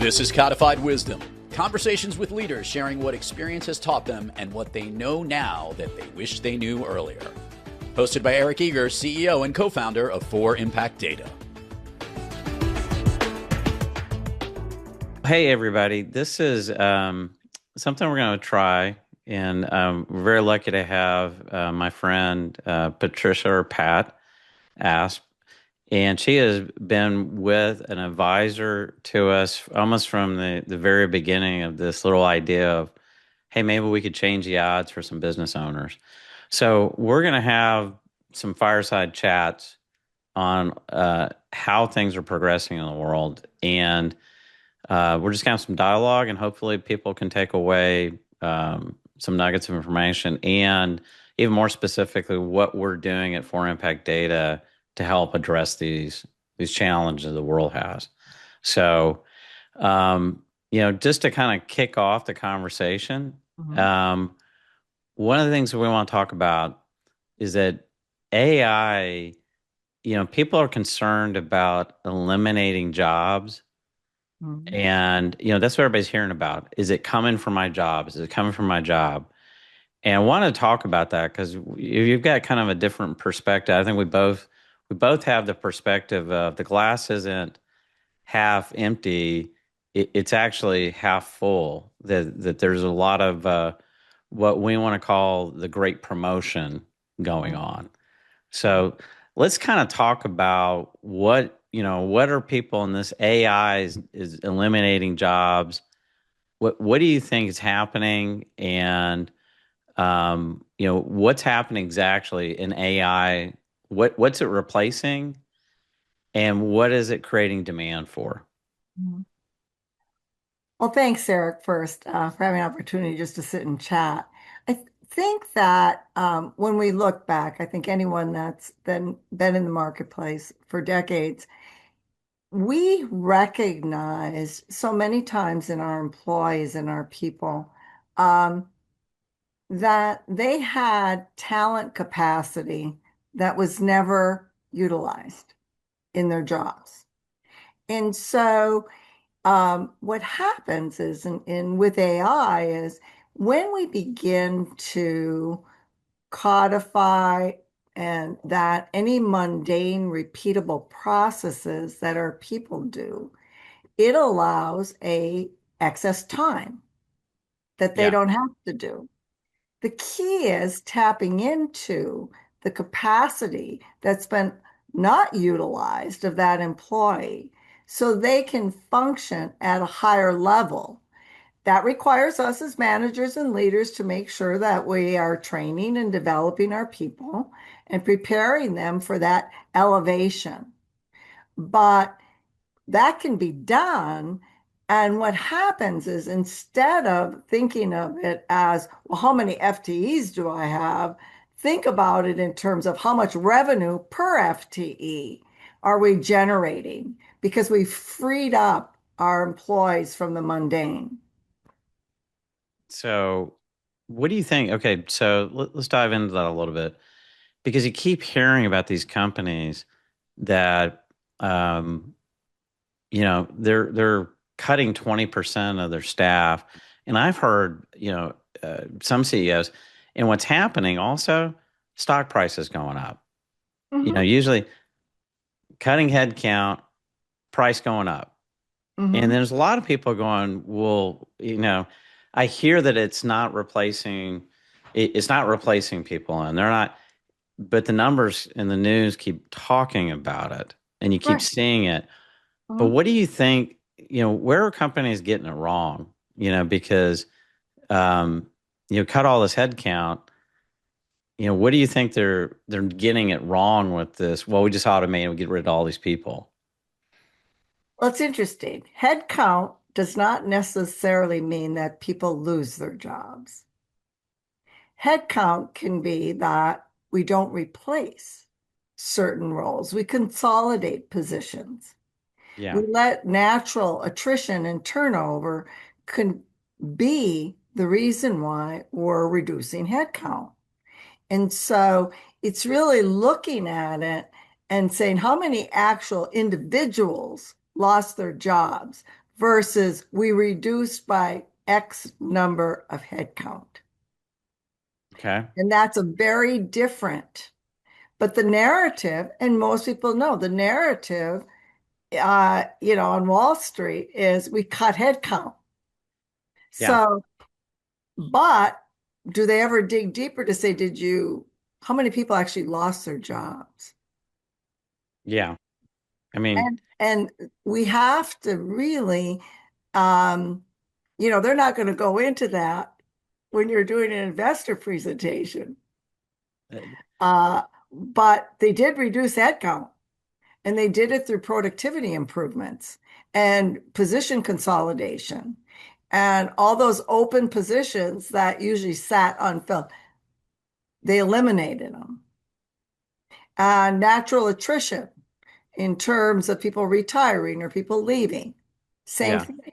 This is Codified Wisdom. Conversations with leaders sharing what experience has taught them and what they know now that they wish they knew earlier. Hosted by Eric Eager, CEO and co-founder of 4Impact Data. Hey, everybody. This is something we're going to try. And we're very lucky to have my friend Patricia or Pat Asp. And she has been with an advisor to us almost from the very beginning of this little idea of, hey, maybe we could change the odds for some business owners. So we're going to have some fireside chats on how things are progressing in the world. And we're just going to have some dialogue, and hopefully people can take away some nuggets of information, and even more specifically, what we're doing at 4Impact Data to help address these challenges the world has. So, just to kind of kick off the conversation, one of the things that we want to talk about is that AI, people are concerned about eliminating jobs. And, that's what everybody's hearing about. Is it coming from my job? Is it coming from my job? And I want to talk about that because you've got kind of a different perspective. I think we both have the perspective of the glass isn't half empty. It's actually half full. That there's a lot of what we want to call the great promotion going on. So let's kind of talk about what are people in this AI is eliminating jobs. What do you think is happening? And what's happening exactly in AI? What's it replacing, and what is it creating demand for? Well, thanks, Eric, first for having an opportunity just to sit and chat. I think that when we look back, I think anyone that's been in the marketplace for decades, we recognize so many times in our employees and our people that they had talent capacity that was never utilized in their jobs. And so what happens is with AI is when we begin to codify and that any mundane, repeatable processes that our people do, it allows a excess time that they don't have to do. The key is tapping into the capacity that's been not utilized of that employee so they can function at a higher level. That requires us as managers and leaders to make sure that we are training and developing our people and preparing them for that elevation. But that can be done. And what happens is instead of thinking of it as, well, how many FTEs do I have? Think about it in terms of how much revenue per FTE are we generating because we freed up our employees from the mundane. So, what do you think? Okay, so let's dive into that a little bit because you keep hearing about these companies that, they're cutting 20% of their staff, and I've heard, some CEOs, and what's happening also, stock prices going up. Usually cutting headcount, price going up, and there's a lot of people going, well, I hear that it's not replacing people, and they're not, but the numbers in the news keep talking about it, and you keep seeing it. But what do you think, where are companies getting it wrong? Because cut all this headcount, what do you think they're getting it wrong with this? Well, we just automate and we get rid of all these people. Well, it's interesting. Head count does not necessarily mean that people lose their jobs. Head count can be that we don't replace certain roles. We consolidate positions. Yeah. We let natural attrition and turnover can be the reason why we're reducing headcount. And so it's really looking at it and saying how many actual individuals lost their jobs versus we reduced by X number of headcount. Okay. And that's a very different, but the narrative, and most people know the narrative, on Wall Street is we cut headcount. Yeah. So, but do they ever dig deeper to say, how many people actually lost their jobs? Yeah. I mean, And we have to really, um, they're not going to go into that when you're doing an investor presentation. uh, But they did reduce headcount, and they did it through productivity improvements and position consolidation. And all those open positions that usually sat unfilled, they eliminated them. Natural attrition in terms of people retiring or people leaving, same yeah. thing.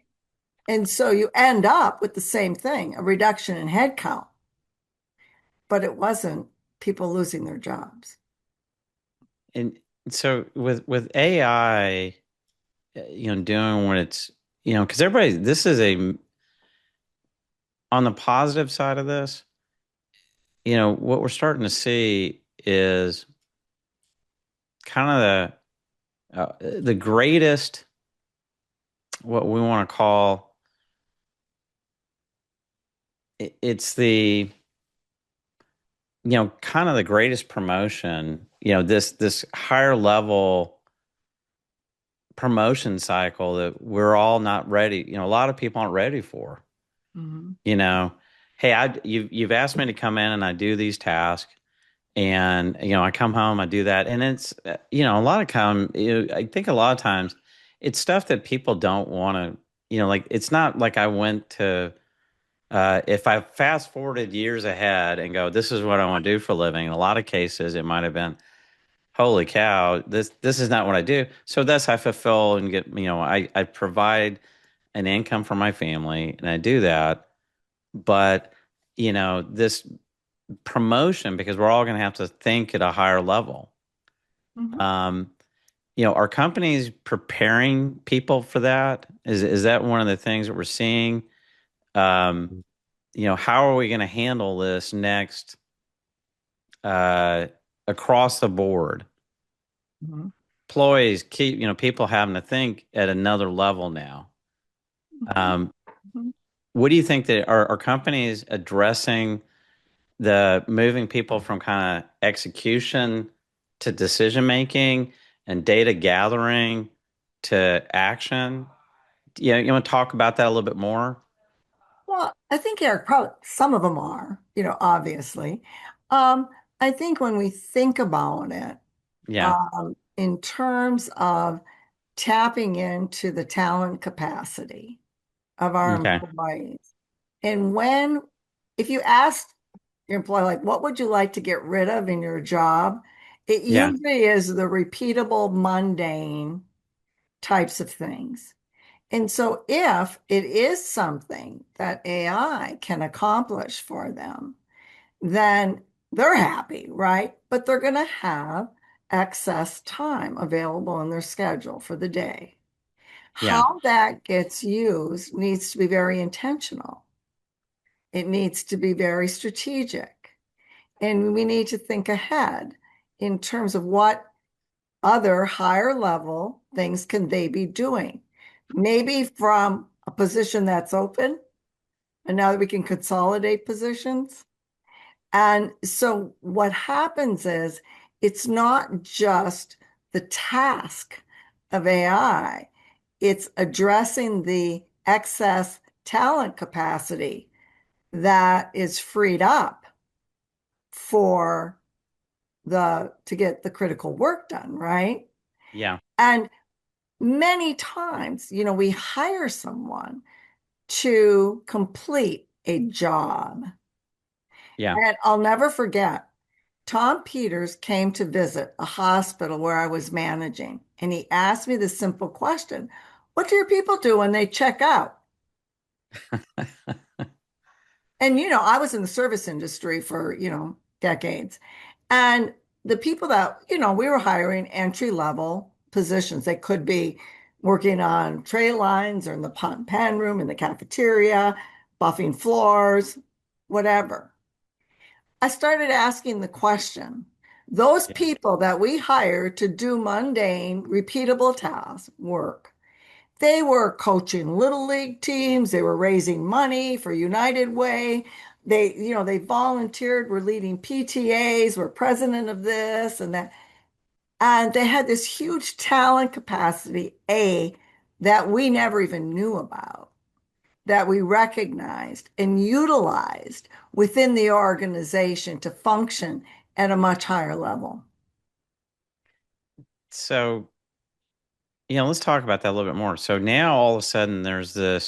And so you end up with the same thing, a reduction in headcount, but it wasn't people losing their jobs. And so with AI, doing what it's, because everybody, this is on the positive side of this, what we're starting to see is kind of the greatest, what we want to call, it's the, kind of the greatest promotion, this higher level promotion cycle that we're all not ready. A lot of people aren't ready for. Mhm. Hey, you've asked me to come in and I do these tasks, and I come home, I do that, and it's a lot of I think a lot of times it's stuff that people don't want to. Like it's not like I went to. If I fast forwarded years ahead and go, this is what I want to do for a living. In a lot of cases, it might have been, holy cow, this is not what I do. So thus I fulfill and get, I provide an income for my family and I do that. But, this promotion, because we're all going to have to think at a higher level. Mhm. Um, are companies preparing people for that? Is that one of the things that we're seeing? Um, how are we going to handle this next uh, across the board? Mhm. Employees keep, people having to think at another level now. Um, Mhm. what do you think that are companies addressing the moving people from kind of execution to decision making and data gathering to action? Yeah, you want to talk about that a little bit more? Well, I think, Eric, probably some of them are, obviously. Um, I think when we think about it, Yeah. in terms of tapping into the talent capacity of our Okay. employees, and if you ask your employee, like, what would you like to get rid of in your job? It Yeah. usually is the repeatable, mundane types of things. And so if it is something that AI can accomplish for them, then they're happy, right? But they're going to have excess time available in their schedule for the day. Yeah. How that gets used needs to be very intentional. It needs to be very strategic. And we need to think ahead in terms of what other higher level things can they be doing. Maybe from a position that's open, and now that we can consolidate positions. And so what happens is it's not just the task of AI, it's addressing the excess talent capacity that is freed up for to get the critical work done, right? Yeah. And many times, we hire someone to complete a job. Yeah. And I'll never forget, Tom Peters came to visit a hospital where I was managing, and he asked me the simple question, what do your people do when they check out? And, I was in the service industry for, decades. And the people that, we were hiring entry level positions, they could be working on tray lines or in the pot and pan room, in the cafeteria, buffing floors, whatever. I started asking the question, those Yeah. people that we hire to do mundane, repeatable task work, they were coaching little league teams, they were raising money for United Way. They volunteered, were leading PTAs, were president of this and that. And they had this huge talent capacity, that we never even knew about, that we recognized and utilized within the organization to function at a much higher level. So, let's talk about that a little bit more. So now all of a sudden there's the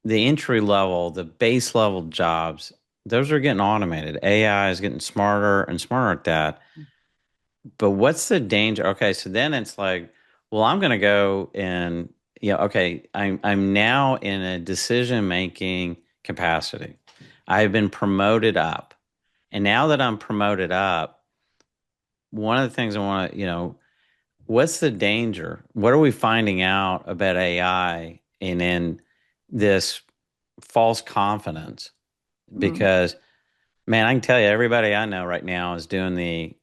entry level, the base level jobs, those are getting automated. AI is getting smarter and smarter at that. But what's the danger? Okay, so then it's like, well, I'm going to go and okay, I'm now in a decision making capacity. I've been promoted up. And now that I'm promoted up, one of the things I want to, what's the danger? What are we finding out about AI and in this false confidence? Mm. Because, man, I can tell you, everybody I know right now is doing the,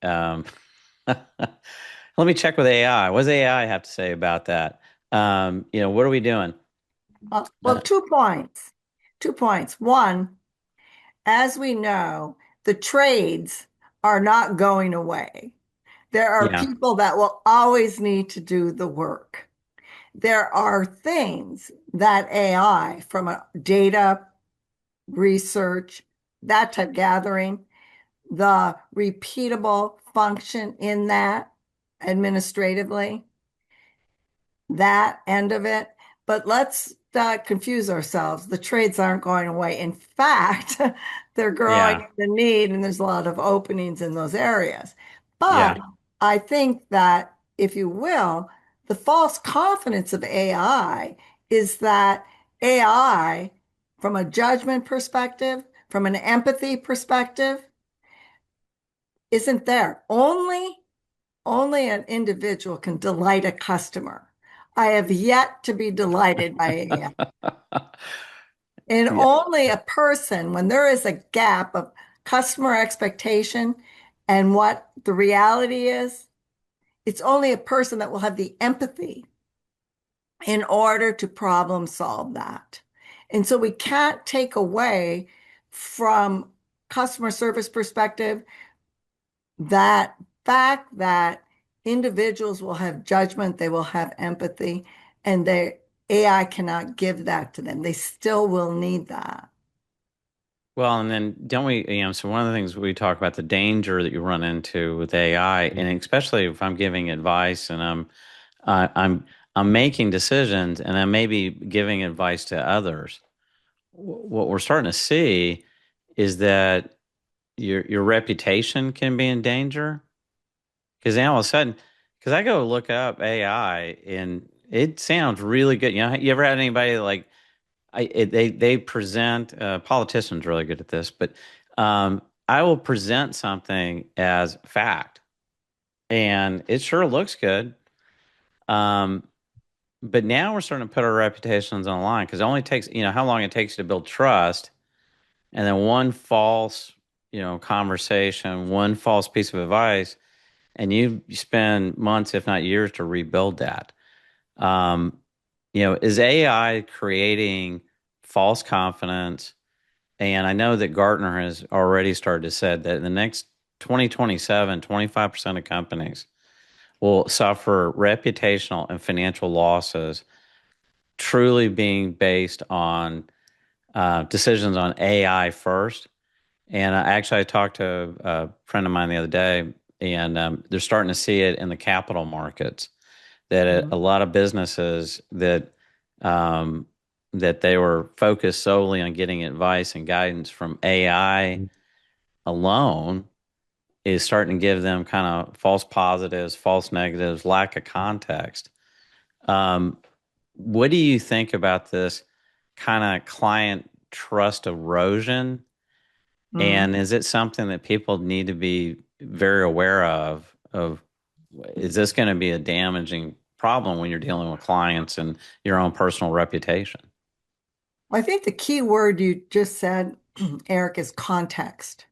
let me check with AI. What does AI have to say about that? What are we doing? Well, 2 points. 2 points. One, as we know, the trades are not going away. There are Yeah, people that will always need to do the work. There are things that AI, from a data research, that type gathering, the repeatable function in that administratively, that end of it. But let's not confuse ourselves. The trades aren't going away. In fact, they're growing yeah, the need, and there's a lot of openings in those areas. But yeah. I think that, if you will, the false confidence of AI is that AI, from a judgment perspective, from an empathy perspective, isn't there. Only an individual can delight a customer. I have yet to be delighted by AI. And Yeah. only a person, when there is a gap of customer expectation and what the reality is, it's only a person that will have the empathy in order to problem solve that. And so we can't take away from customer service perspective that fact that individuals will have judgment, they will have empathy, and the AI cannot give that to them. They still will need that. Well, and then don't we, so one of the things we talk about the danger that you run into with AI, and especially if I'm giving advice and uh, I'm, I'm making decisions and I may be giving advice to others. What we're starting to see is that your reputation can be in danger because now all of a sudden, because I go look up AI and it sounds really good. You ever had anybody like they present politicians really good at this, but I will present something as fact, and it sure looks good. Um, but now we're starting to put our reputations on the line because it only takes how long it takes to build trust, and then one false conversation, one false piece of advice, and you spend months, if not years, to rebuild that. Um, is AI creating false confidence? And I know that Gartner has already started to said that in the next 2027, 25% of companies will suffer reputational and financial losses truly being based on decisions on AI first. And I talked to a friend of mine the other day, and they're starting to see it in the capital markets that a Mhm. lot of businesses um, that they were focused solely on getting advice and guidance from AI alone is starting to give them kind of false positives, false negatives, lack of context. Um, what do you think about this kind of client trust erosion? And Mhm. is it something that people need to be very aware of? Is this going to be a damaging problem when you're dealing with clients and your own personal reputation. I think the key word you just said, Eric, is context.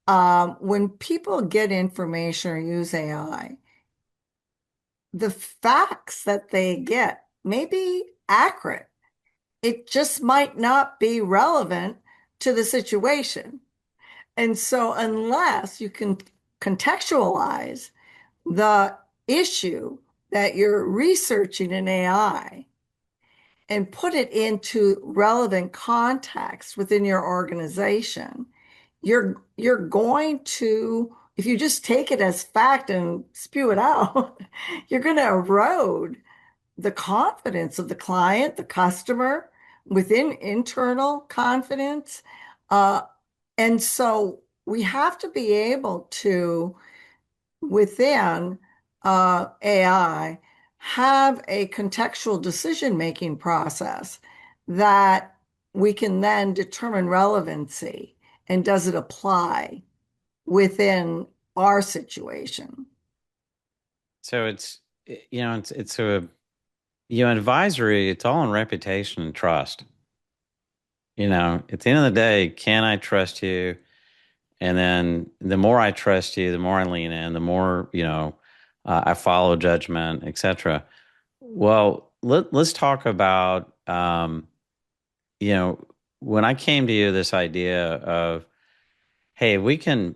When people get information or use AI, the facts that they get may be accurate. It just might not be relevant to the situation. And so, unless you can contextualize the issue that you're researching in AI and put it into relevant context within your organization, you're going to, if you just take it as fact and spew it out, you're going to erode the confidence of the client, the customer, within internal confidence. Uh, and so we have to be able to, within AI, have a contextual decision-making process that we can then determine relevancy and does it apply within our situation. So it's a advisory. It's all in reputation and trust. At the end of the day, can I trust you? And then the more I trust you, the more I lean in, the more, I follow judgment, etc. Well, let's talk about, you know, when I came to you, this idea of, hey, we can,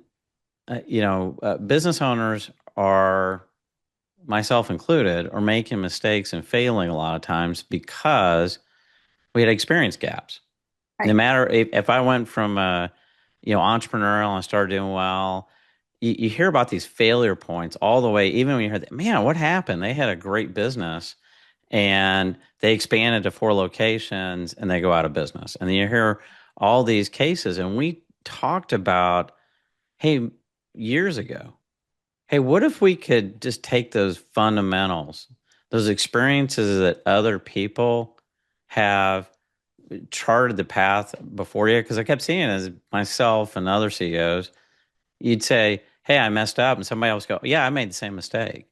business owners are, myself included, are making mistakes and failing a lot of times because we had experience gaps. No Right. matter if I went from entrepreneurial and I started doing well, you hear about these failure points all the way. Even when you hear that, man, what happened? They had a great business and they expanded to 4 locations and they go out of business. And then you hear all these cases, and we talked about, hey, years ago, hey, what if we could just take those fundamentals, those experiences that other people have charted the path before you? Because I kept seeing it as myself and other CEOs, you'd say, hey, I messed up. And somebody else go, yeah, I made the same mistake.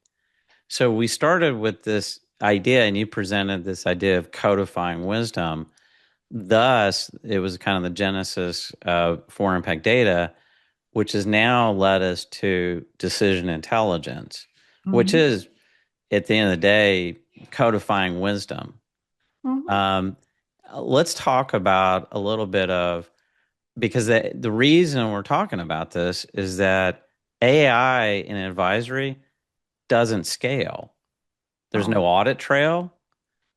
So we started with this idea, and you presented this idea of codifying wisdom. Thus, it was kind of the genesis of for impact data, which has now led us to decision intelligence, which Mhm. is, at the end of the day, codifying wisdom. Mhm. Um, let's talk about a little bit of, because the reason we're talking about this is that AI in advisory doesn't scale. There's Oh. no audit trail.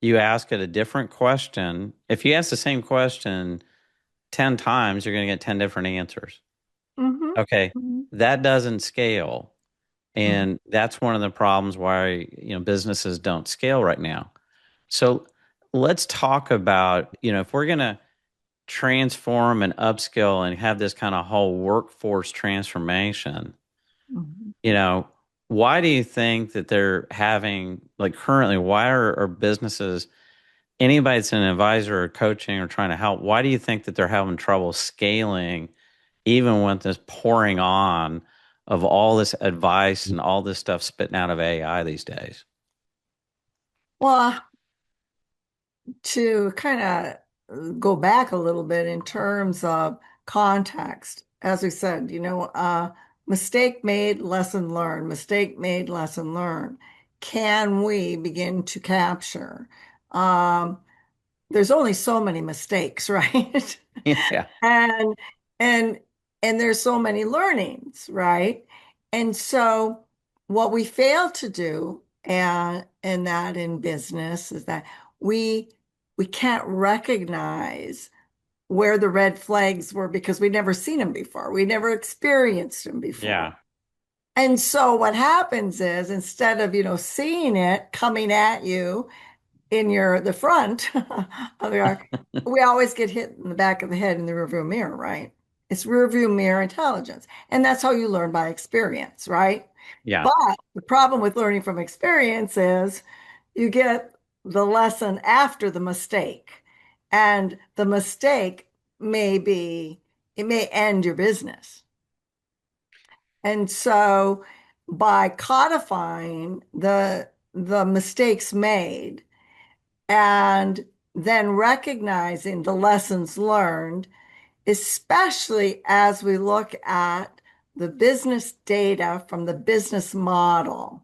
You ask it a different question. If you ask the same question 10 times, you're going to get 10 different answers. Mhm. Okay. Mhm. That doesn't scale. Mhm. And that's one of the problems why, businesses don't scale right now. So let's talk about, if we're going to transform and upskill and have this kind of whole workforce transformation, Mhm. you know, why do you think that they're having, like currently, why are businesses, anybody that's an advisor or coaching or trying to help, why do you think that they're having trouble scaling even with this pouring on of all this advice and all this stuff spitting out of AI these days? Well, to kind of go back a little bit in terms of context, as we said, mistake made, lesson learned, mistake made, lesson learned. Can we begin to capture? Um, there's only so many mistakes, right? Yeah. And and and there's so many learnings, right? And so what we fail to do and that in business is that we we can't recognize where the red flags were because we'd never seen them before. We never experienced them before. Yeah. And so what happens is instead of, seeing it coming at you in the front of your, we always get hit in the back of the head in the rearview mirror, right? It's rearview mirror intelligence. And that's how you learn by experience, right? Yeah. But the problem with learning from experience is you get the lesson after the mistake. And the mistake it may end your business. And so by codifying the mistakes made and then recognizing the lessons learned, especially as we look at the business data from the business model,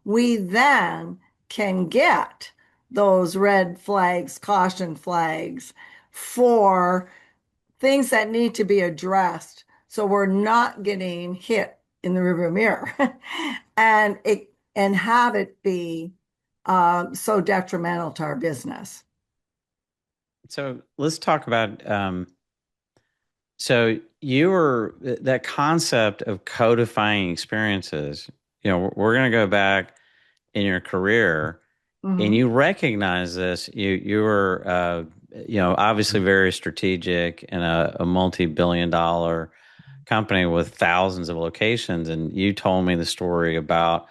we then can get those red flags, caution flags for things that need to be addressed so we're not getting hit in the rearview mirror and have it be so detrimental to our business. So let's talk about so you were that concept of codifying experiences. We're going to go back in your career, and Mhm. you recognize this. You were obviously very strategic in a multi-billion-dollar company with thousands of locations, and you told me the story about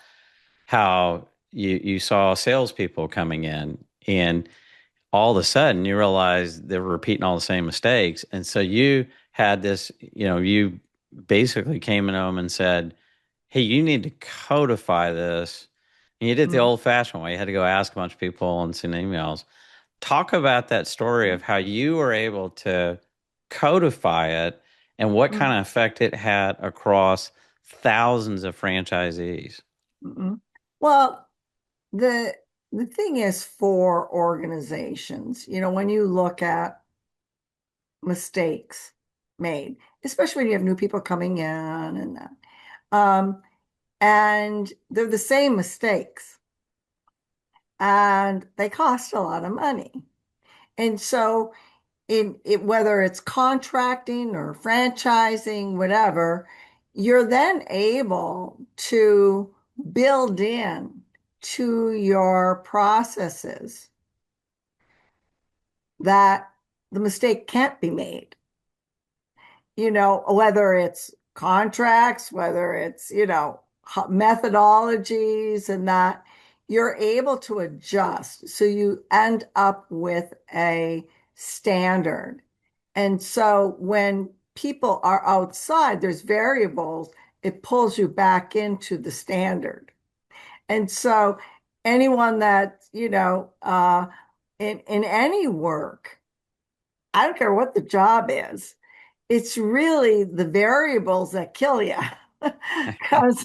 how you saw salespeople coming in, and all of a sudden you realize they were repeating all the same mistakes. And so you had this, you basically came in them and said, hey, you need to codify this. And you did it the Mhm. old fashioned way. You had to go ask a bunch of people and send emails. Talk about that story of how you were able to codify it and what kind of effect it had across thousands of franchisees. Mhm. Well, the the thing is for organizations, when you look at mistakes made, especially when you have new people coming in and that, um, and they're the same mistakes and they cost a lot of money. And so whether it's contracting or franchising, whatever, you're then able to build in to your processes that the mistake can't be made. Whether it's contracts, whether it's, methodologies and that, you're able to adjust. So you end up with a standard. And so when people are outside, there's variables, it pulls you back into the standard. And so anyone that, in any work, I don't care what the job is, it's really the variables that kill you. Because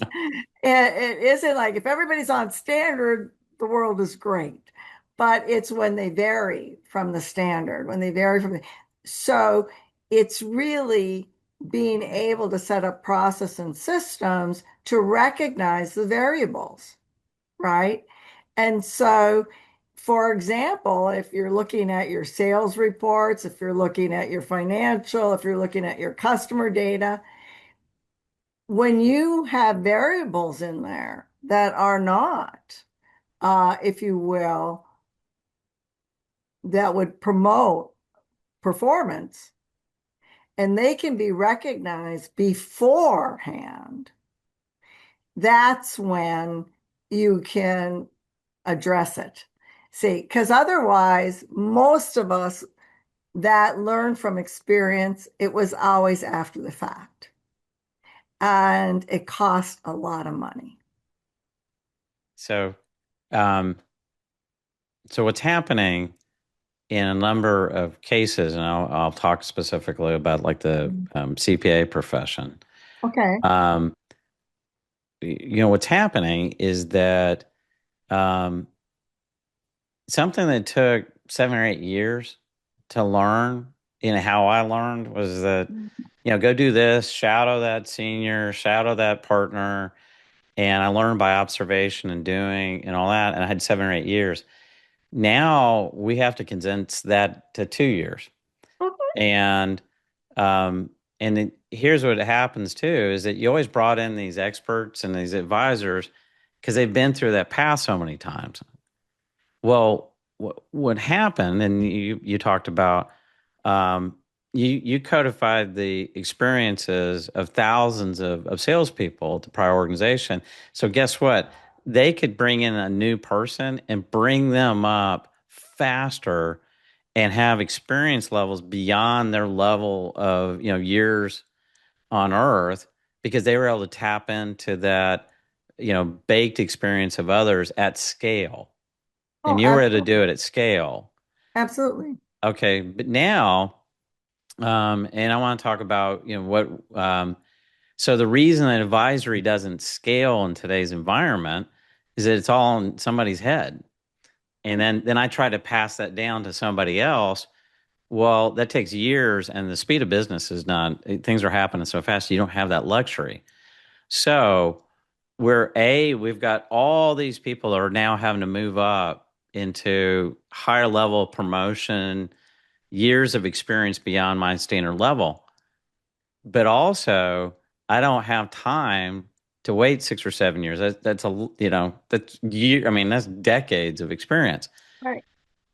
it isn't like if everybody's on standard, the world is great. But it's when they vary from the standard, when they vary from the. So it's really being able to set up process and systems to recognize the variables, right? And so, for example, if you're looking at your sales reports, if you're looking at your financial, if you're looking at your customer data, when you have variables in there that are not, if you will, that would promote performance, and they can be recognized beforehand, that's when you can address it. See, because otherwise, most of us that learn from experience, it was always after the fact. And it cost a lot of money. So, um, so what's happening in a number of cases, and I'll talk specifically about like the CPA profession. Okay. Um, what's happening is that um, something that took 7 or 8 years to learn, how I learned was that, go do this, shadow that senior, shadow that partner. And I learned by observation and doing and all that. And I had 7 or 8 years. Now we have to condense that to 2 years. Okay. And here's what happens too is that you always brought in these experts and these advisors because they've been through that path so many times. Well, what happened, and you talked about, um, you codified the experiences of thousands of salespeople at the prior organization. So guess what? They could bring in a new person and bring them up faster and have experience levels beyond their level of years on earth because they were able to tap into that baked experience of others at scale. And Oh, you were able to do absolutely. it at scale. Absolutely. Okay, but now, and I want to talk about, so the reason that advisory doesn't scale in today's environment is that it's all in somebody's head. And then I try to pass that down to somebody else. Well, that takes years, and the speed of business is not, things are happening so fast, you don't have that luxury. So we've got all these people that are now having to move up into higher level promotion, years of experience beyond my standard level. But also, I don't have time to wait 6 or 7 years. That's that's year. I mean, that's decades of experience. Right.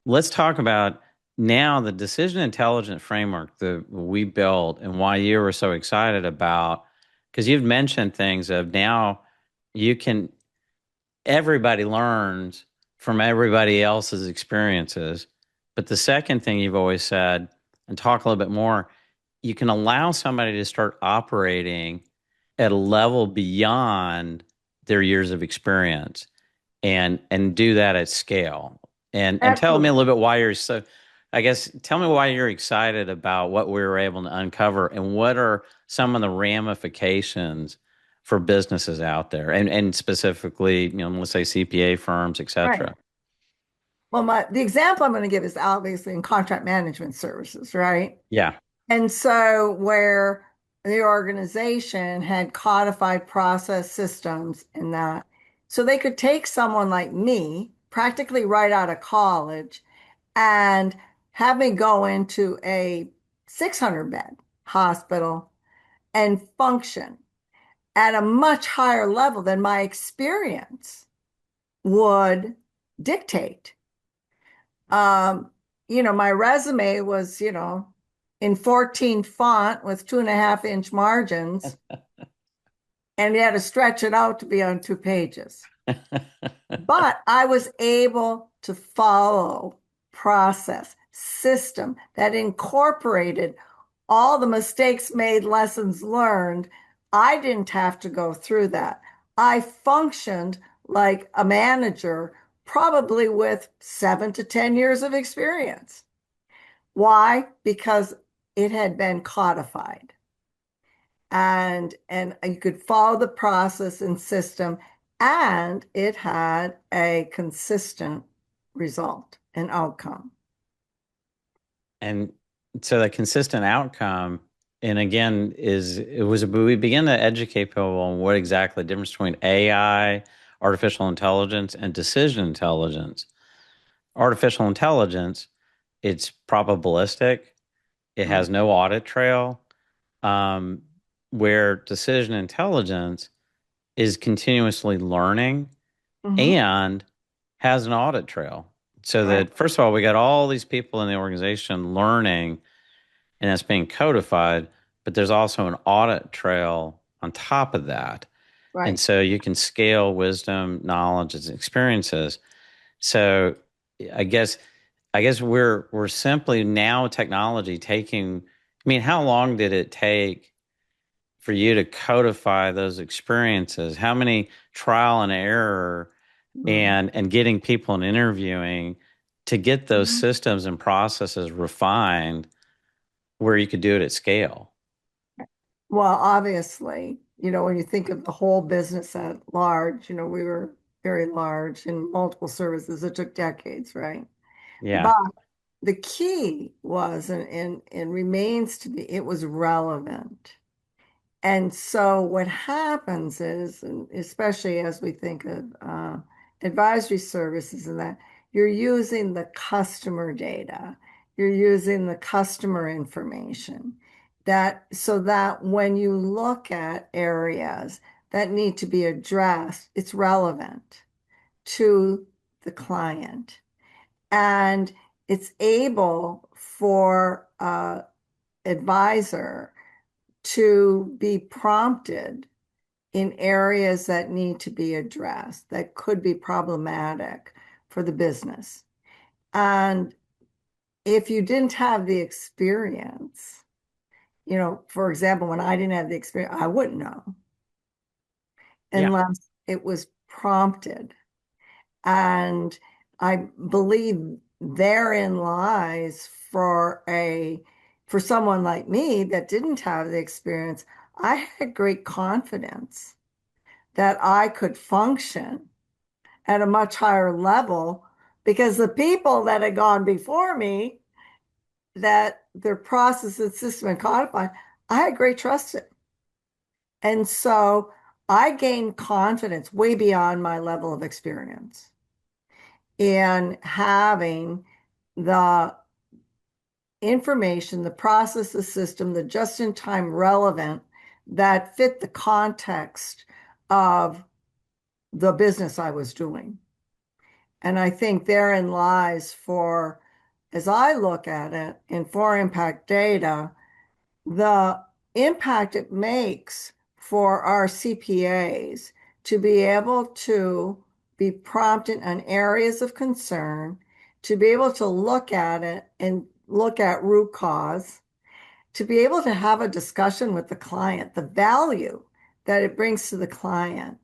Let's talk about now the decision intelligence framework that we built and why you were so excited about, because you've mentioned things of now you can, everybody learns from everybody else's experiences. But the second thing you've always said, and talk a little bit more, you can allow somebody to start operating at a level beyond their years of experience and do that at scale. And tell me a Absolutely. little bit why you're so, I guess, tell me why you're excited about what we were able to uncover and what are some of the ramifications for businesses out there and specifically, let's say CPA firms, et Right. cetera. Well, the example I'm going to give is obviously in contract management services, right? Yeah. And so where the organization had codified process systems in that, so they could take someone like me, practically right out of college, and have me go into a 600 bed hospital and function at a much higher level than my experience would dictate. Um, my resume was, in 14 font with 2.5 inch margins, and you had to stretch it out to be on 2 pages. But I was able to follow process, system that incorporated all the mistakes made, lessons learned. I didn't have to go through that. I functioned like a manager, probably with 7 to 10 years of experience. Why? Because it had been codified and you could follow the process and system, and it had a consistent result and outcome. And so the consistent outcome, and again, we began to educate people on what exactly the difference between AI, artificial intelligence, and decision intelligence. Artificial intelligence, it's probabilistic. It Right. has no audit trail. Um, where decision intelligence is continuously learning Hmm. and has an audit trail. So Right. that first of all, we got all these people in the organization learning and that's being codified, but there's also an audit trail on top of that. And Right. so you can scale wisdom, knowledge, and experiences. So I guess we're simply now technology taking, I mean, how long did it take for you to codify those experiences? How many trial and error Mhm. and getting people and interviewing to get those Mhm. systems and processes refined where you could do it at scale? Well, obviously, when you think of the whole business at large, we were very large in multiple services. It took decades, right? Yeah. But the key was and remains to be, it was relevant. And so what happens is, and especially as we think of advisory services and that, you're using the customer data, you're using the customer information that so that when you look at areas that need to be addressed, it's relevant to the client. And it's able for advisor to be prompted in areas that need to be addressed that could be problematic for the business. And if you didn't have the experience, for example, when I didn't have the experience, I wouldn't know Yeah. unless it was prompted. And I believe therein lies for someone like me that didn't have the experience, I had great confidence that I could function at a much higher level because the people that had gone before me, that their process and system and codified, I had great trust in. And so I gained confidence way beyond my level of experience in having the information, the process, the system, the just-in-time relevant that fit the context of the business I was doing. And I think therein lies for, as I look at it in for impact data, the impact it makes for our CPAs to be able to be prompted on areas of concern, to be able to look at it and look at root cause, to be able to have a discussion with the client, the value that it brings to the client.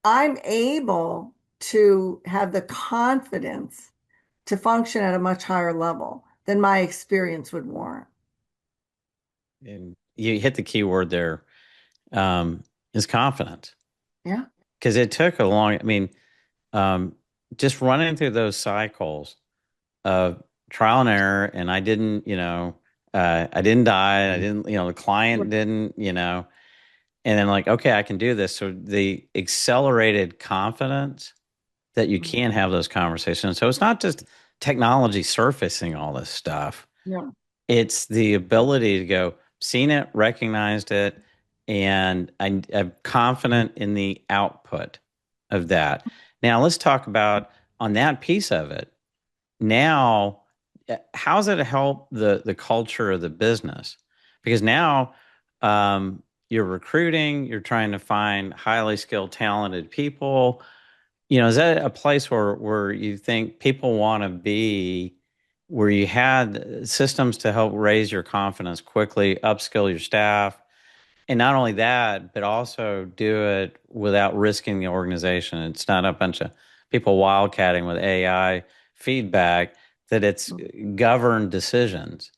I'm able to have the confidence to function at a much higher level than my experience would warrant. And you hit the key word there, is confidence. Yeah. Because it took a long, I mean, just running through those cycles of trial and error, and I didn't, I didn't die. I didn't, the client didn't, and then like, okay, I can do this. So the accelerated confidence that you can have those conversations. So it's not just technology surfacing all this stuff. Yeah. It's the ability to go, seen it, recognized it, and I'm confident in the output of that. Now, let's talk about on that piece of it. Now, how's it help the culture of the business? Because now you're recruiting, you're trying to find highly skilled, talented people. Is that a place where you think people want to be, where you had systems to help raise your confidence quickly, upskill your staff, and not only that, but also do it without risking the organization? It's not a bunch of people wildcatting with AI feedback, that it's governed decisions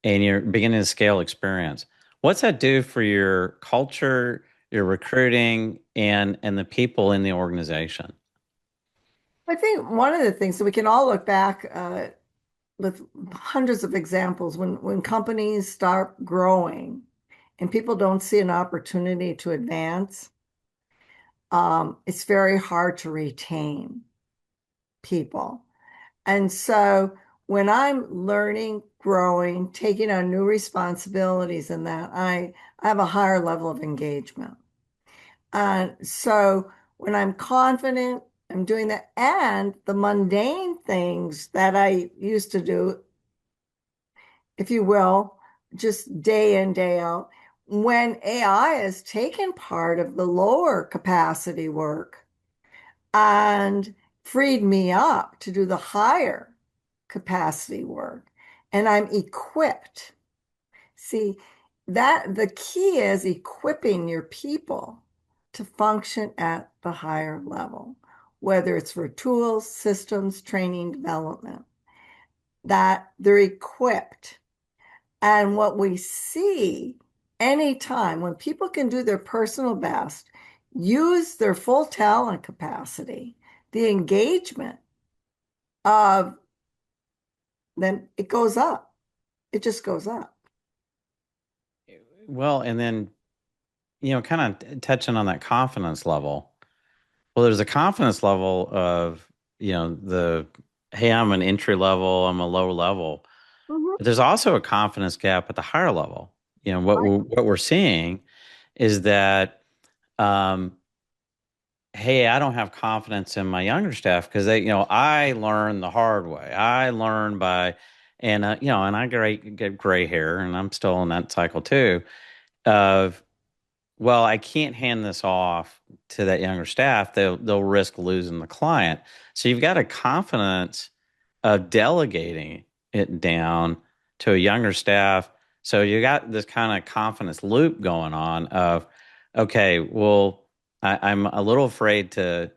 and you're beginning to scale experience. What's that do for your culture, your recruiting, and the people in the organization? I think one of the things, so we can all look back with hundreds of examples when companies start growing and people don't see an opportunity to advance, it's very hard to retain people. And so when I'm learning, growing, taking on new responsibilities and that, I have a higher level of engagement. And so when I'm confident, I'm doing that. And the mundane things that I used to do, if you will, just day in, day out, when AI has taken part of the lower capacity work and freed me up to do the higher capacity work, and I'm equipped. See, that the key is equipping your people to function at the higher level, whether it's for tools, systems, training, development, that they're equipped. And what we see anytime when people can do their personal best, use their full talent capacity, the engagement of them, it goes up. It just goes up. Well, and then, kind of touching on that confidence level. Well, there's a confidence level of, hey, I'm an entry level, I'm a low level. Mhm. But there's also a confidence gap at the higher level. What we're seeing is that, hey, I don't have confidence in my younger staff because I learned the hard way. I learned by, and and I get gray hair, and I'm still in that cycle too. Of, well, I can't hand this off to that younger staff. They'll risk losing the client. So you've got a confidence of delegating it down to a younger staff. So you got this kind of confidence loop going on of, okay, well, I'm a little afraid to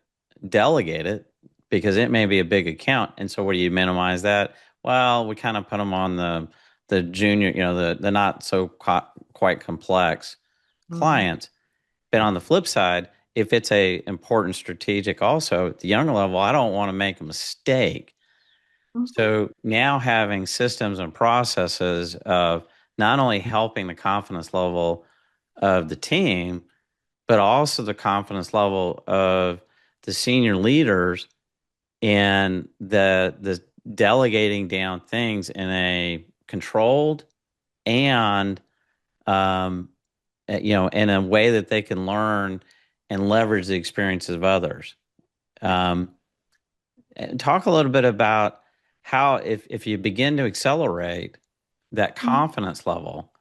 delegate it because it may be a big account. And so, what do you minimize that? Well, we kind of put them on the junior, the not so quite complex Mhm. clients. But on the flip side, if it's a important strategic, also at the younger level, I don't want to make a mistake. Mhm. So now having systems and processes of not only helping the confidence level of the team, but also the confidence level of the senior leaders and the delegating down things in a controlled and um, in a way that they can learn and leverage the experiences of others. Um, and talk a little bit about how if you begin to accelerate that confidence level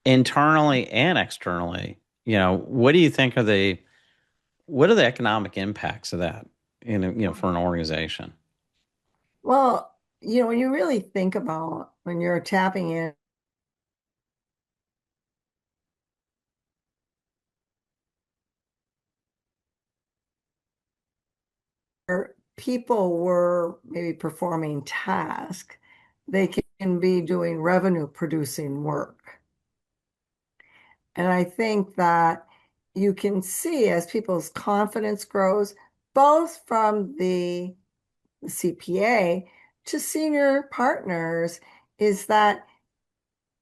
internally and externally, what do you think are what are the economic impacts of that for an organization? Well, when you really think about when you're tapping in, where people were maybe performing tasks, they can be doing revenue producing work. And I think that you can see as people's confidence grows, both from the CPA to senior partners, is that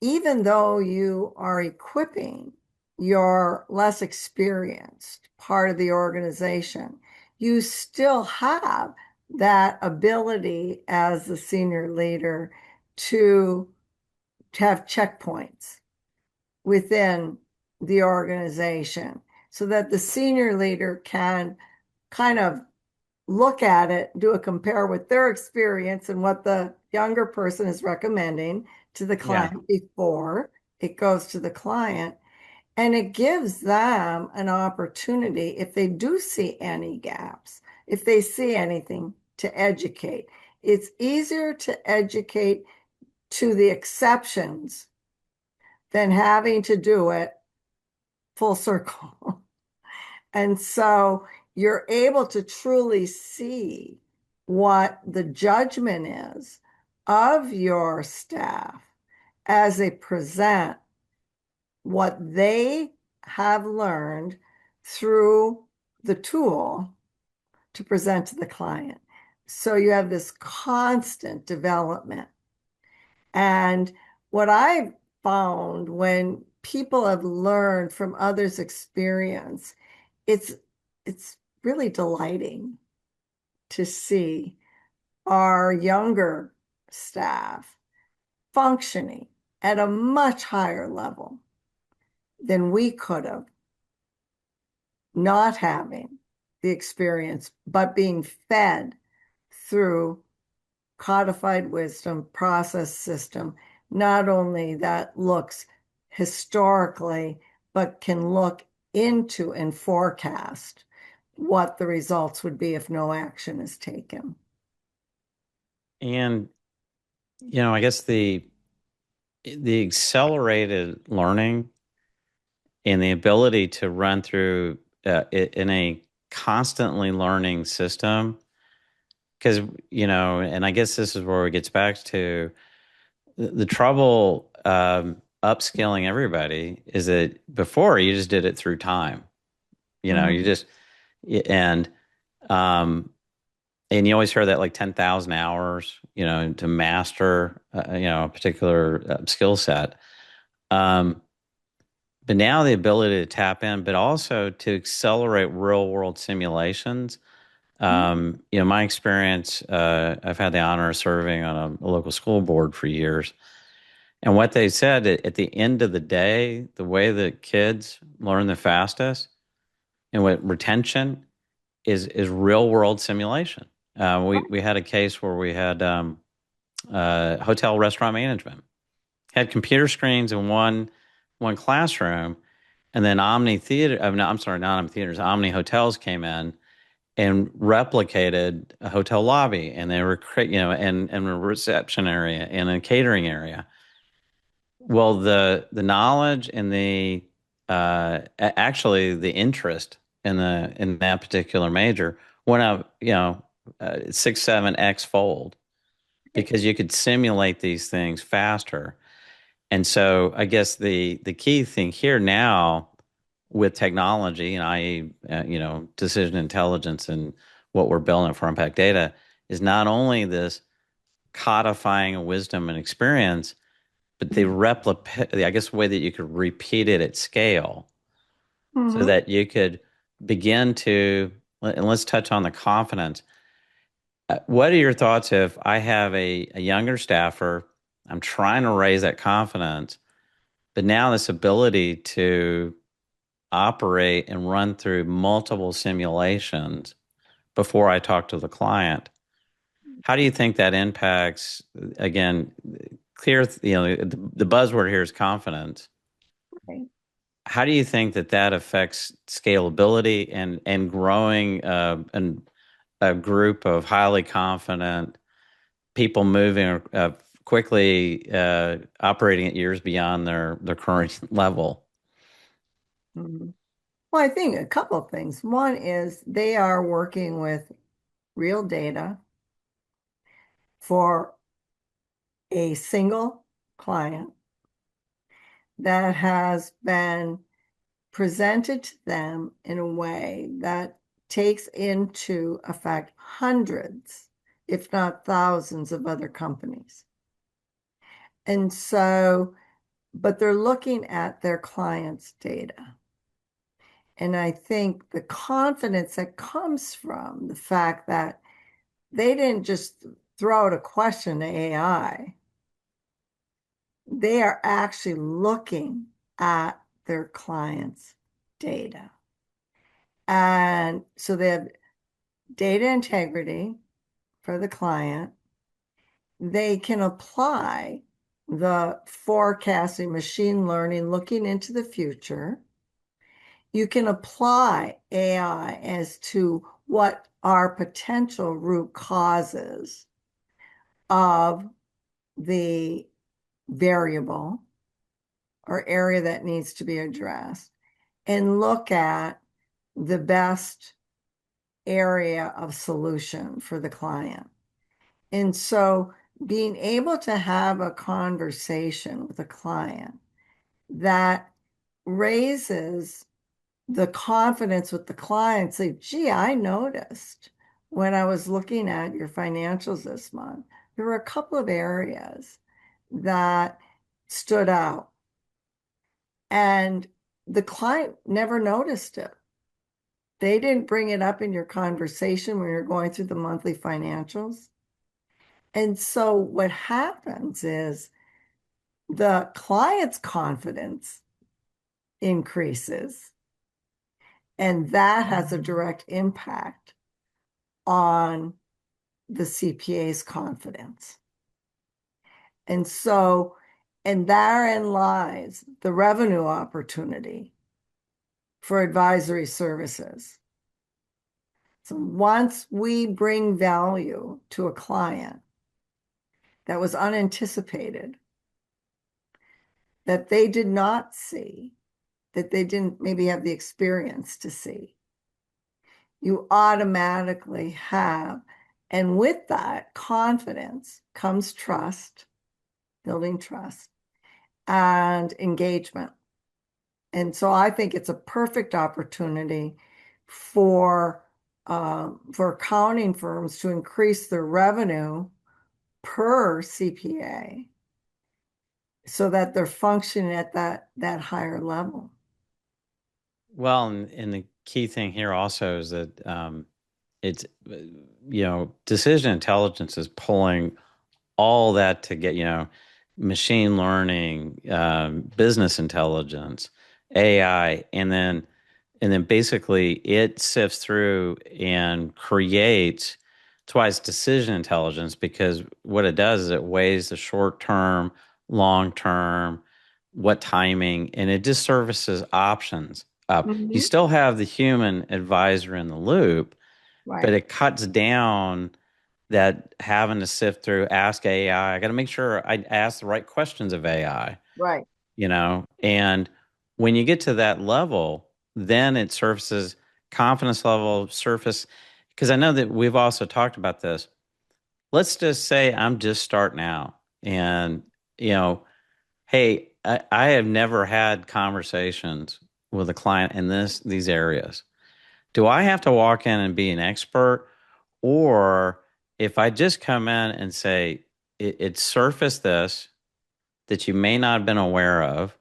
even though you are equipping your less experienced part of the organization, you still have that ability as the senior leader to, have checkpoints within the organization so that the senior leader can kind of look at it, do a compare with their experience and what the younger person is recommending to the Yeah. client before it goes to the client. And it gives them an opportunity if they do see any gaps, if they see anything to educate. It's easier to educate to the exceptions than having to do it full circle. And so you're able to truly see what the judgment is of your staff as they present what they have learned through the tool to present to the client. So you have this constant development. And what I've found when people have learned from others' experience, it's it's really delighting to see our younger staff functioning at a much higher level than we could have, not having the experience, but being fed through codified wisdom process system, not only that looks historically, but can look into and forecast what the results would be if no action is taken. And I guess the accelerated learning and the ability to run through it in a constantly learning system, because and I guess this is where it gets back to the trouble upskilling everybody is that before you just did it through time. You Mhm. just and um and you always hear that like 10,000 hours, to master a particular skill set. Um but now the ability to tap in, but also to accelerate real world simulations. My experience, I've had the honor of serving on a local school board for years. And what they said at the end of the day, the way that kids learn the fastest and what retention is real world simulation. We had a case where we had hotel restaurant management had computer screens in one classroom, and then Omni Theater. No, I'm sorry, not Omni Theaters. Omni Hotels came in and replicated a hotel lobby, and they were and a reception area and a catering area. Well, the knowledge and the actually the interest in that particular major went up, 6, 7x fold because you could simulate these things faster. And so I guess the key thing here now with technology, and i.e., decision intelligence and what we're building for impact data is not only this codifying wisdom and experience, but the replicate, I guess, the way that you could repeat it at scale so Mm-hmm. that you could begin to, and let's touch on the confidence. What are your thoughts if I have a younger staffer, I'm trying to raise that confidence, but now this ability to operate and run through multiple simulations before I talk to the client. How do you think that impacts, again, clear, the buzzword here is confidence. Right. How do you think that affects scalability and growing a group of highly confident people moving quickly, operating at years beyond their current level? Mhm. Well, I think a couple of things. One is they are working with real data for a single client that has been presented to them in a way that takes into effect hundreds, if not thousands, of other companies. And so, but they're looking at their clients' data. And I think the confidence that comes from the fact that they didn't just throw out a question to AI, they are actually looking at their clients' data. And so they have data integrity for the client. They can apply the forecasting, machine learning, looking into the future. You can apply AI as to what are potential root causes of the variable or area that needs to be addressed and look at the best area of solution for the client. And so being able to have a conversation with a client that raises the confidence with the client, say, gee, I noticed when I was looking at your financials this month, there were a couple of areas that stood out. And the client never noticed it. They didn't bring it up in your conversation when you're going through the monthly financials. And so what happens is the client's confidence increases, and that has a direct impact on the CPA's confidence. And so, and therein lies the revenue opportunity for advisory services. So once we bring value to a client that was unanticipated, that they did not see, that they didn't maybe have the experience to see, you automatically have, and with that confidence comes trust, building trust, and engagement. And so I think it's a perfect opportunity for accounting firms to increase their revenue per CPA so that they're functioning at that higher level. Well, and the key thing here also is that it's, decision intelligence is pulling all that to get, machine learning, business intelligence, AI, and then basically it sifts through and creates. That's why it's decision intelligence, because what it does is it weighs the short term, long term, what timing, and it just surfaces options up. You Mhm. still have the human advisor in the loop, but Right, it cuts down that having to sift through, ask AI. I got to make sure I ask the right questions of AI, right. and when you get to that level, then it surfaces, confidence level surface, because I know that we've also talked about this. Let's just say I'm just starting out and, you know, hey, I have never had conversations with a client in these areas. Do I have to walk in and be an expert? Or if I just come in and say, it surfaced this that you may not have been aware of.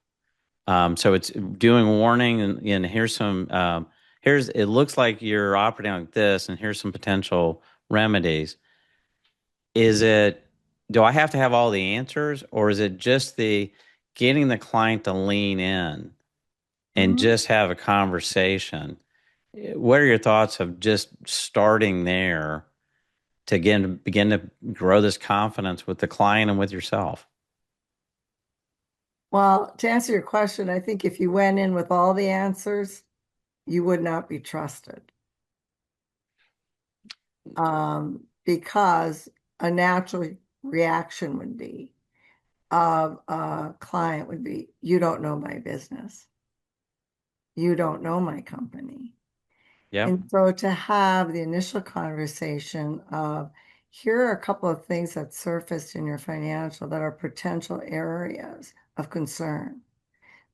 So it's doing warning and here's some, it looks like you're operating like this, and here's some potential remedies. Is it, do I have to have all the answers, or is it just the getting the client to lean in and Mhm. just have a conversation? What are your thoughts of just starting there to again begin to grow this confidence with the client and with yourself? Well, to answer your question, I think if you went in with all the answers, you would not be trusted. Because a natural reaction would be of a client would be, you don't know my business. You don't know my company. Yep. And so to have the initial conversation of, here are a couple of things that surfaced in your financial that are potential areas of concern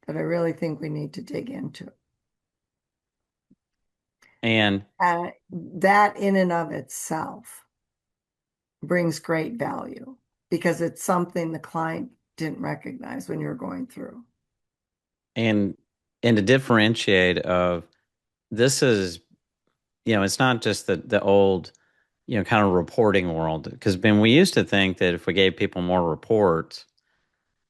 that I really think we need to dig into. And That in and of itself brings great value because it's something the client didn't recognize when you're going through. and and to differentiate of this is, it's not just the old, kind of reporting world. Because Ben, we used to think that if we gave people more reports,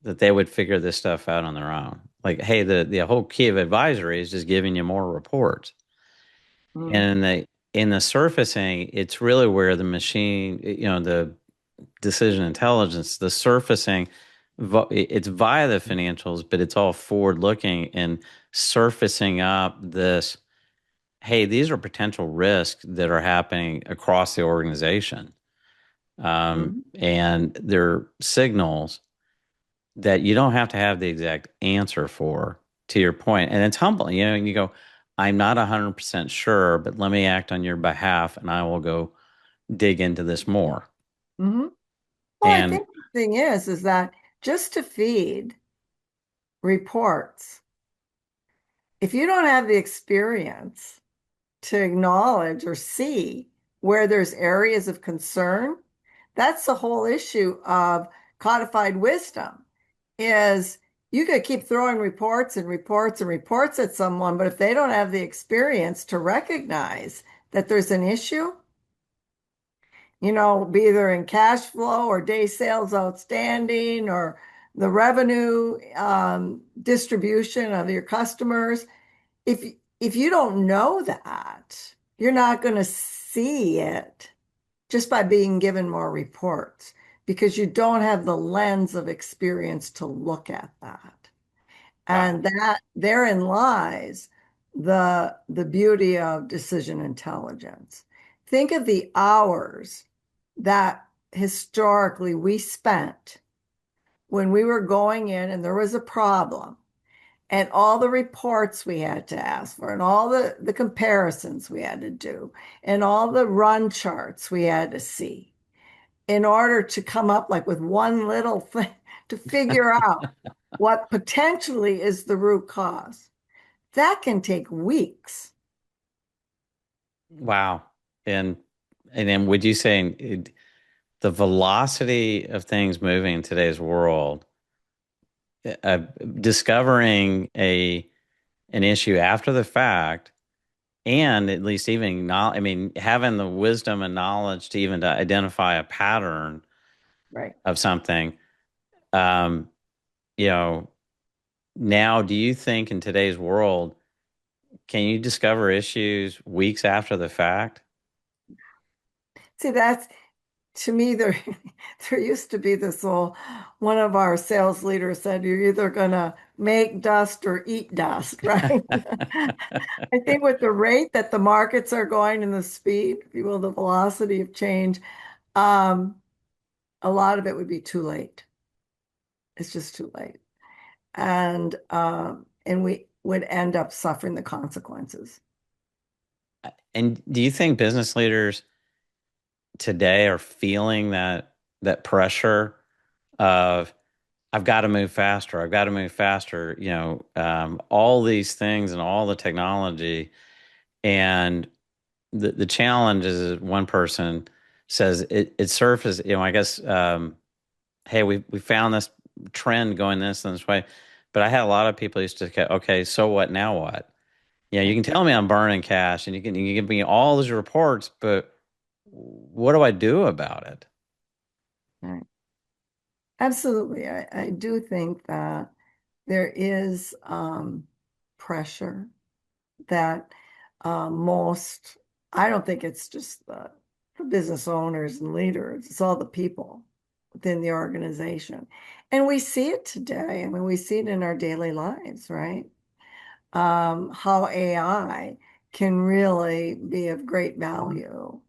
that they would figure this stuff out on their own. Like, hey, the whole key of advisory is just giving you more reports. Mm. And in the surfacing, it's really where the machine, the decision intelligence, the surfacing, it's via the financials, but it's all forward looking and surfacing up this, hey, these are potential risks that are happening across the organization. Mhm. And they're signals that you don't have to have the exact answer for, to your point. And it's humbling, and you go, I'm not 100% sure, but let me act on your behalf and I will go dig into this more. Mhm. Well, I And think the thing is that just to feed reports, if you don't have the experience to acknowledge or see where there's areas of concern, that's the whole issue of codified wisdom is you could keep throwing reports and reports and reports at someone, but if they don't have the experience to recognize that there's an issue, be either in cash flow or day sales outstanding or the revenue distribution of your customers. If if you don't know that, you're not going to see it just by being given more reports because you don't have the lens of experience to look at that. wow. And that therein lies the beauty of decision intelligence. Think of the hours that historically we spent when we were going in and there was a problem and all the reports we had to ask for and all the comparisons we had to do and all the run charts we had to see in order to come up like with one little thing to figure out what potentially is the root cause. That can take weeks. Wow. And and then would you say the velocity of things moving in today's world, uh, discovering an issue after the fact, and at least even not, I mean, having the wisdom and knowledge to even to identify a pattern Right. of something, um, you know, now do you think in today's world, can you discover issues weeks after the fact? See, that's to me, there used to be this whole one of our sales leaders said, you're either gonna make dust or eat dust, right? I think with the rate that the markets are going and the speed, if you will, the velocity of change, um, a lot of it would be too late. It's just too late. And we would end up suffering the consequences. And do you think business leaders today are feeling that pressure of I've got to move faster. I've got to move faster. All these things and all the technology, and the challenge is that one person says it surfaces. I guess hey, we found this trend going this and this way, but I had a lot of people used to go, okay, so what now? What? You can tell me I'm burning cash, and you can give me all those reports, but what do I do about it? Right. Absolutely. I do think that there is pressure that most, I don't think it's just the business owners and leaders, it's all the people within the organization. And we see it today. I mean, we see it in our daily lives, right? How AI can really be of great value.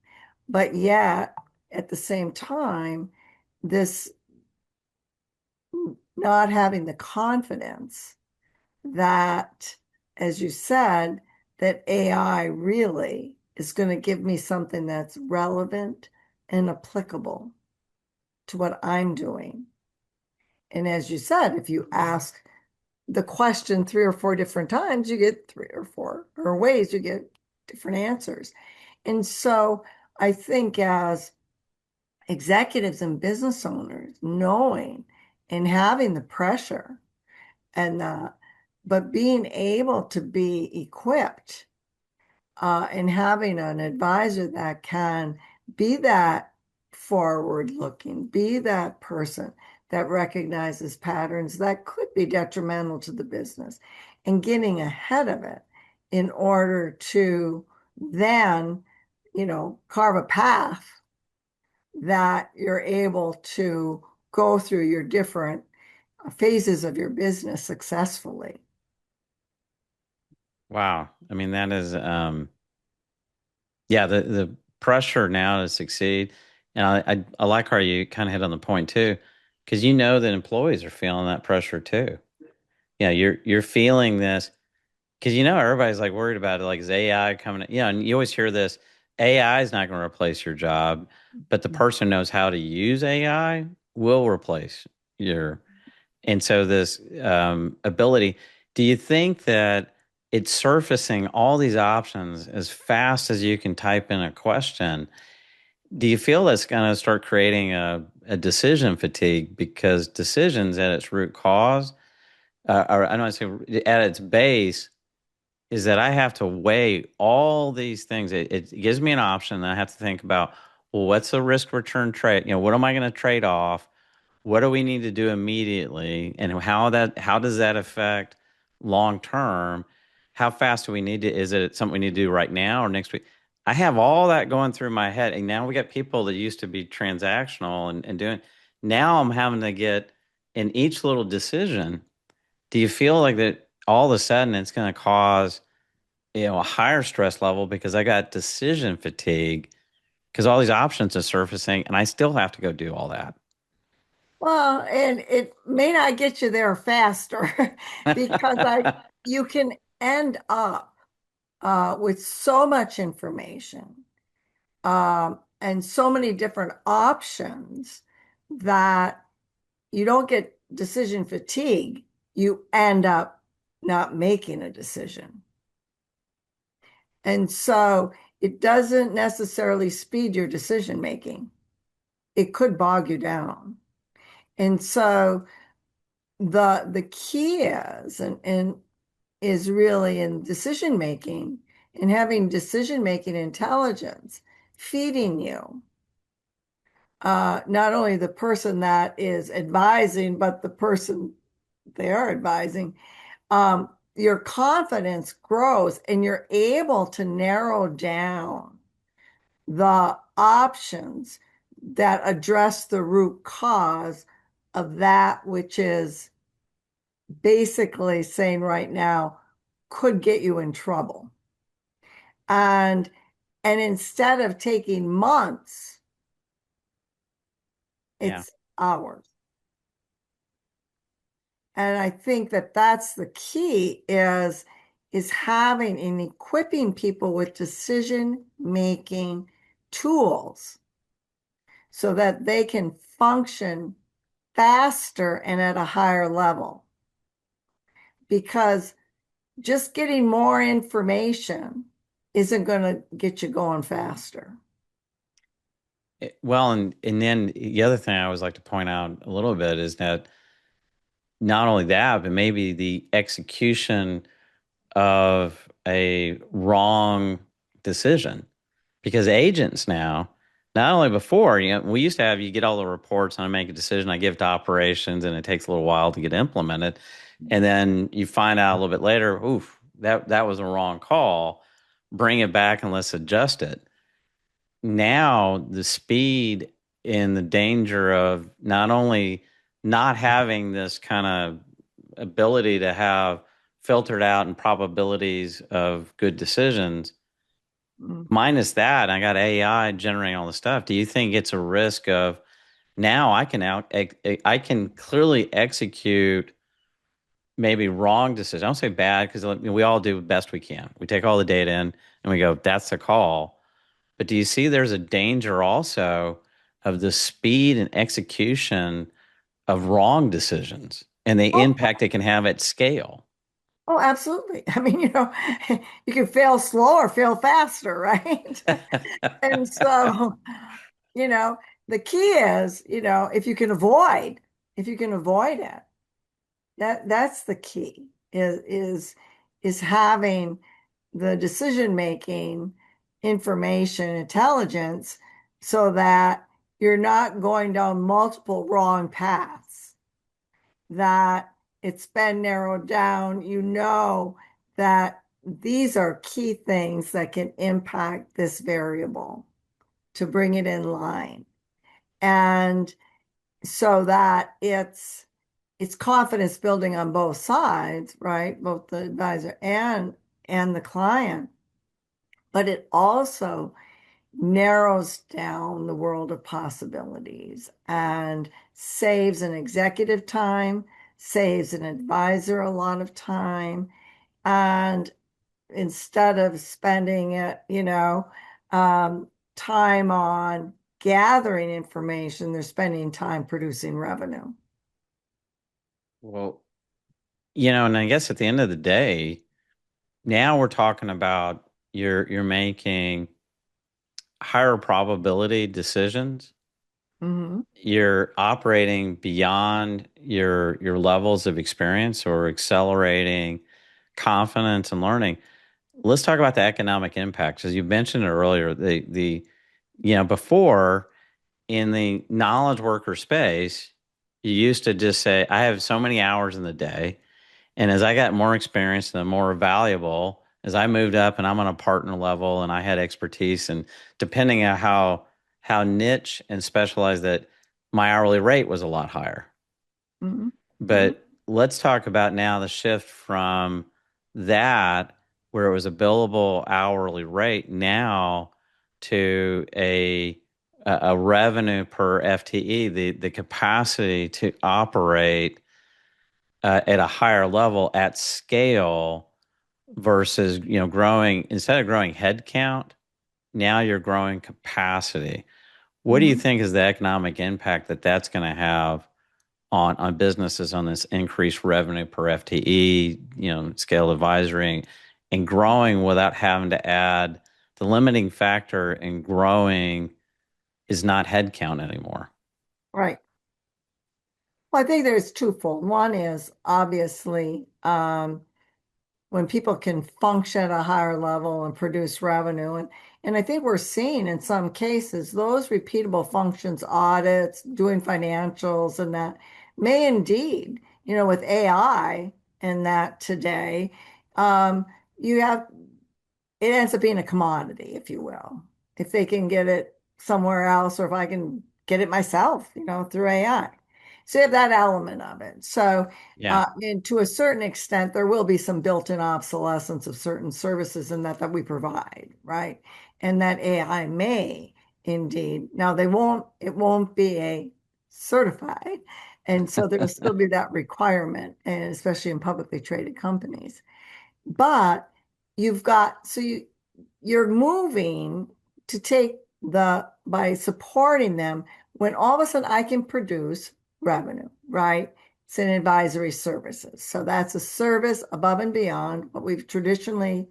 But yet, at the same time, this not having the confidence that, as you said, that AI really is going to give me something that's relevant and applicable to what I'm doing. And as you said, if you ask the question 3 or 4 different times, you get 3 or 4 or ways you get different answers. And so I think as executives and business owners, knowing and having the pressure and but being able to be equipped and having an advisor that can be that forward looking, be that person that recognizes patterns that could be detrimental to the business and getting ahead of it in order to then, carve a path that you're able to go through your different phases of your business successfully. Wow. I mean, that is, yeah, the pressure now to succeed. And I like how you kind of hit on the point too, because that employees are feeling that pressure too. You're feeling this because everybody's like worried about it, like is AI coming? And you always hear this: AI is not going to replace your job, but the person who knows how to use AI will replace your. And so this ability, do you think that it's surfacing all these options as fast as you can type in a question? Do you feel that's going to start creating a decision fatigue because decisions at its root cause, or I don't want to say at its base, is that I have to weigh all these things. It gives me an option, and I have to think about, well, what's the risk return trade? What am I going to trade off? What do we need to do immediately, and how does that affect long term? How fast do we need to? Is it something we need to do right now or next week? I have all that going through my head, and now we got people that used to be transactional and doing. Now I'm having to get in each little decision. Do you feel like that all of a sudden it's going to cause a higher stress level because I got decision fatigue because all these options are surfacing and I still have to go do all that? Well, and it may not get you there faster because you can end up with so much information and so many different options that you don't get decision fatigue. You end up not making a decision. And so it doesn't necessarily speed your decision making. It could bog you down. And so the key and is really in decision making and having decision making intelligence feeding you not only the person that is advising but the person they are advising. Your confidence grows and you're able to narrow down the options that address the root cause of that which is basically saying right now could get you in trouble. And instead of taking months, Yeah. it's hours. And I think that that's the key is is having and equipping people with decision-making tools so that they can function faster and at a higher level. Because just getting more information isn't going to get you going faster. Well, and then the other thing I always like to point out a little bit is that not only that, but maybe the execution of a wrong decision. Because agents now, not only before, we used to have you get all the reports and I make a decision, I give it to operations, and it takes a little while to get implemented. And then you find out a little bit later, oof, that was a wrong call. Bring it back and let's adjust it. Now the speed and the danger of not only not having this kind of ability to have filtered out and probabilities of good decisions, minus that, I got AI generating all the stuff. Do you think it's a risk of now I can clearly execute maybe wrong decisions? I don't say bad because we all do the best we can. We take all the data in and we go, that's the call. But do you see there's a danger also of the speed and execution of wrong decisions and the Oh, impact it can have at scale? oh, absolutely. I mean, you can fail slow or fail faster, right? And so, you know, the key is, if you can avoid it, that's the key is having the decision making information intelligence so that you're not going down multiple wrong paths, that it's been narrowed down, that these are key things that can impact this variable to bring it in line. And so that it's confidence building on both sides, right? Both the advisor and the client. But it also narrows down the world of possibilities and saves an executive time, saves an advisor a lot of time. And instead of spending it, time on gathering information, they're spending time producing revenue. Well, and I guess at the end of the day, now we're talking about you're making higher probability decisions. Mm-hmm. You're operating beyond your levels of experience or accelerating confidence and learning. Let's talk about the economic impacts. As you mentioned it earlier, before in the knowledge worker space, you used to just say, I have so many hours in the day. And as I got more experience and more valuable, as I moved up and I'm on a partner level and I had expertise, and depending on how niche and specialized, that my hourly rate was a lot higher. Mm-hmm. Mm-hmm. But let's talk about now the shift from that, where it was a billable hourly rate, now to a revenue per FTE, the capacity to operate at a higher level at scale versus growing. Instead of growing headcount, now you're growing capacity. What do you Mm-hmm. think is the economic impact that that's going to have on businesses on this increased revenue per FTE, scale advisory, and growing without having to add? The limiting factor in growing is not headcount anymore. Right. Well, I think there's twofold. One is obviously when people can function at a higher level and produce revenue. And I think we're seeing in some cases those repeatable functions, audits, doing financials, and that may indeed, with AI and that today, um, you have it ends up being a commodity, if you will. If they can get it somewhere else, or if I can get it myself, through AI. So you have that element of it. So, Yeah. and to a certain extent, there will be some built-in obsolescence of certain services in that we provide, right? And that AI may indeed. Now it won't be a certified. And so there will still be that requirement, and especially in publicly traded companies. But you're moving to take by supporting them when all of a sudden I can produce revenue, right? It's in advisory services. So that's a service above and beyond what we've traditionally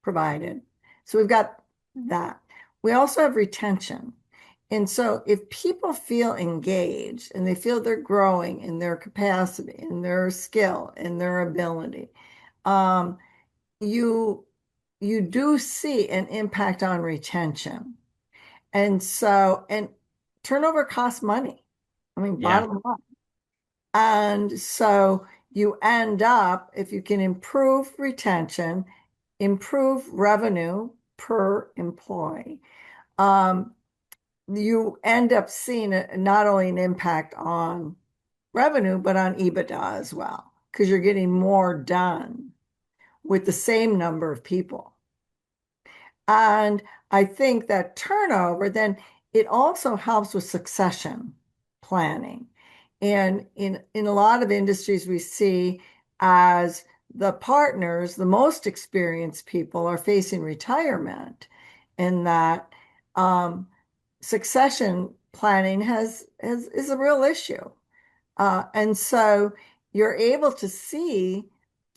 provided. So we've got that. We also have retention. And so if people feel engaged and they feel they're growing in their capacity, in their skill, in their ability, um, you you do see an impact on retention. And turnover costs money. I mean, Yeah. bottom line. And so you end up, if you can improve retention, improve revenue per employee, um, you end up seeing not only an impact on revenue, but on EBITDA as well, because you're getting more done with the same number of people. And I think that turnover, then it also helps with succession planning. And in a lot of industries, we see as the partners, the most experienced people are facing retirement, and that succession planning is a real issue. And so you're able to see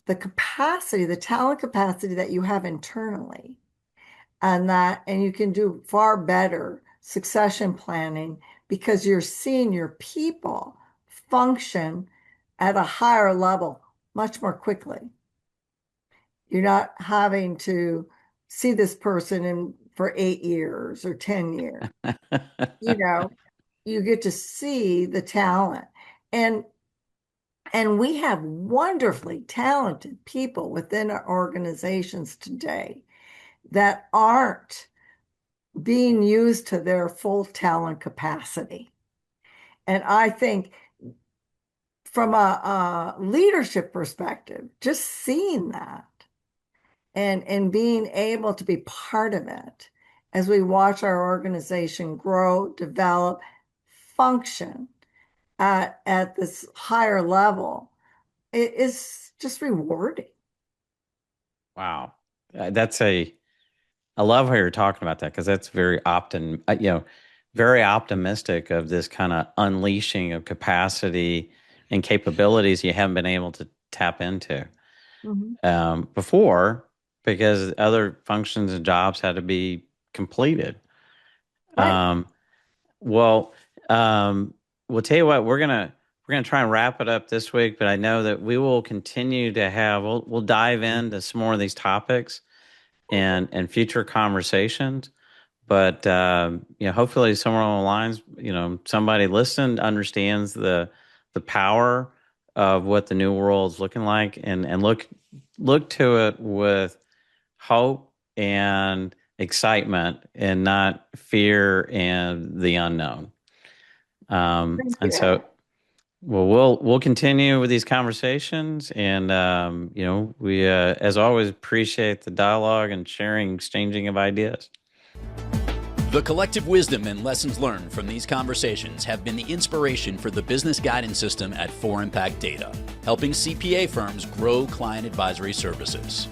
the capacity, the talent capacity that you have internally, and you can do far better succession planning because you're seeing your people function at a higher level much more quickly. You're not having to see this person for 8 years or 10 years. You know, you get to see the talent. And and we have wonderfully talented people within our organizations today that aren't being used to their full talent capacity. And I think from a leadership perspective, just seeing that and being able to be part of it as we watch our organization grow, develop, function at this higher level, it is just rewarding. Wow. I love how you're talking about that because that's very very optimistic of this kind of unleashing of capacity and capabilities you haven't been able to tap into before because other functions and jobs had to be completed. Right. Um, well, we'll tell you what, we're gonna try and wrap it up this week, but I know that we will continue to we'll dive into some more of these topics and future conversations. But hopefully somewhere along the lines, somebody listened, understands the power of what the new world is looking like, and look to it with hope and excitement, and not fear and the unknown. Thank And you. so, well, we'll continue with these conversations, and we as always appreciate the dialogue and sharing, exchanging of ideas. The collective wisdom and lessons learned from these conversations have been the inspiration for the business guidance system at 4Impact Data, helping CPA firms grow client advisory services.